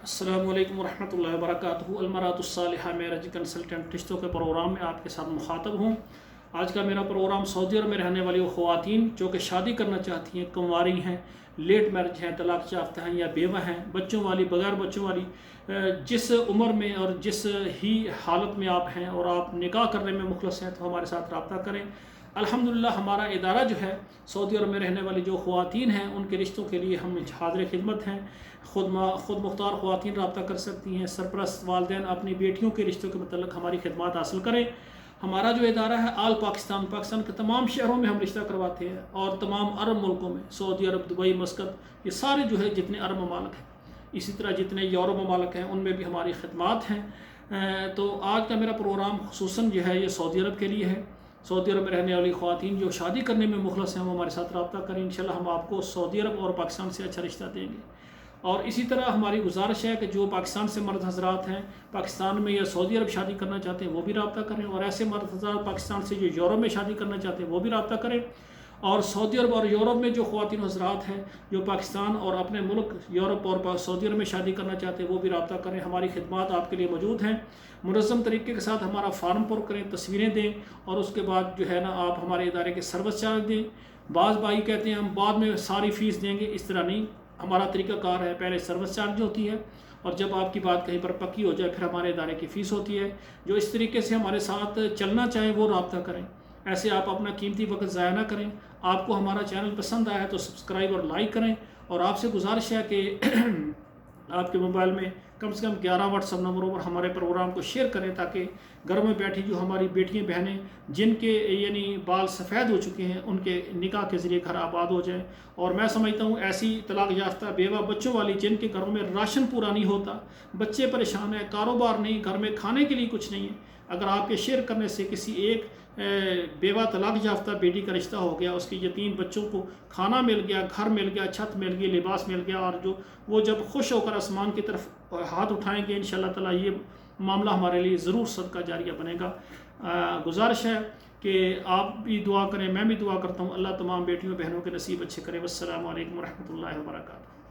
السلام علیکم ورحمۃ اللہ وبرکاتہ۔ المرأۃ الصالحہ میرج کنسلٹنٹ رشتوں کے پروگرام میں آپ کے ساتھ مخاطب ہوں۔ آج کا میرا پروگرام سعودی عرب میں رہنے والی وہ خواتین جو کہ شادی کرنا چاہتی ہیں، کنواری ہیں، لیٹ میرج ہیں، طلاق یافتہ ہیں یا بیوہ ہیں، بچوں والی، بغیر بچوں والی، جس عمر میں اور جس ہی حالت میں آپ ہیں اور آپ نکاح کرنے میں مخلص ہیں تو ہمارے ساتھ رابطہ کریں۔ الحمدللہ ہمارا ادارہ جو ہے سعودی عرب میں رہنے والی جو خواتین ہیں ان کے رشتوں کے لیے ہم حاضر خدمت ہیں۔ خود مختار خواتین رابطہ کر سکتی ہیں۔ سرپرست والدین اپنی بیٹیوں کے رشتوں کے متعلق ہماری خدمات حاصل کریں۔ ہمارا جو ادارہ ہے آل پاکستان کے تمام شہروں میں ہم رشتہ کرواتے ہیں اور تمام عرب ملکوں میں، سعودی عرب، دبئی، مسقط، یہ سارے جو ہے جتنے عرب ممالک ہیں، اسی طرح جتنے یورپ ممالک ہیں ان میں بھی ہماری خدمات ہیں۔ تو آج کا میرا پروگرام خصوصاً جو ہے یہ سعودی عرب کے لیے ہے۔ سعودی عرب میں رہنے والی خواتین جو شادی کرنے میں مخلص ہیں وہ ہمارے ساتھ رابطہ کریں، انشاءاللہ ہم آپ کو سعودی عرب اور پاکستان سے اچھا رشتہ دیں گے۔ اور اسی طرح ہماری گزارش ہے کہ جو پاکستان سے مرد حضرات ہیں، پاکستان میں یا سعودی عرب شادی کرنا چاہتے ہیں وہ بھی رابطہ کریں، اور ایسے مرد حضرات پاکستان سے جو یورپ میں شادی کرنا چاہتے ہیں وہ بھی رابطہ کریں۔ اور سعودی عرب اور یورپ میں جو خواتین حضرات ہیں جو پاکستان اور اپنے ملک یورپ اور سعودی عرب میں شادی کرنا چاہتے ہیں وہ بھی رابطہ کریں۔ ہماری خدمات آپ کے لیے موجود ہیں۔ منظم طریقے کے ساتھ ہمارا فارم پر کریں، تصویریں دیں، اور اس کے بعد جو ہے نا آپ ہمارے ادارے کے سروس چارج دیں۔ بعض بھائی کہتے ہیں ہم بعد میں ساری فیس دیں گے، اس طرح نہیں، ہمارا طریقہ کار ہے پہلے سروس چارج ہوتی ہے اور جب آپ کی بات کہیں پر پکی ہو جائے پھر ہمارے ادارے کی فیس ہوتی ہے۔ جو اس طریقے سے ہمارے ساتھ چلنا چاہیں وہ رابطہ کریں، ایسے آپ اپنا قیمتی وقت ضائع نہ کریں۔ آپ کو ہمارا چینل پسند آیا تو سبسکرائب اور لائک کریں، اور آپ سے گزارش ہے کہ آپ کے موبائل میں کم سے کم 11 واٹس ایپ نمبروں پر ہمارے پروگرام کو شیئر کریں تاکہ گھر میں بیٹھی جو ہماری بیٹیاں بہنیں جن کے یعنی بال سفید ہو چکے ہیں ان کے نکاح کے ذریعے گھر آباد ہو جائیں۔ اور میں سمجھتا ہوں ایسی طلاق یافتہ بیوہ بچوں والی جن کے گھروں میں راشن پورا نہیں ہوتا، بچے پریشان ہیں، کاروبار نہیں، گھر میں کھانے کے لیے کچھ نہیں ہے، اگر آپ کے شیئر کرنے سے کسی ایک بیوہ طلاق یافتہ بیٹی کا رشتہ ہو گیا، اس کے یتیم بچوں کو کھانا مل گیا، گھر مل گیا، چھت مل گئی، لباس مل گیا، اور جو وہ جب خوش ہو کر آسمان کی طرف ہاتھ اٹھائیں گے انشاءاللہ تعالیٰ یہ معاملہ ہمارے لیے ضرور صدقہ جاریہ بنے گا۔ گزارش ہے کہ آپ بھی دعا کریں، میں بھی دعا کرتا ہوں، اللہ تمام بیٹیوں بہنوں کے نصیب اچھے کرے۔ والسلام علیکم ورحمۃ اللہ وبرکاتہ۔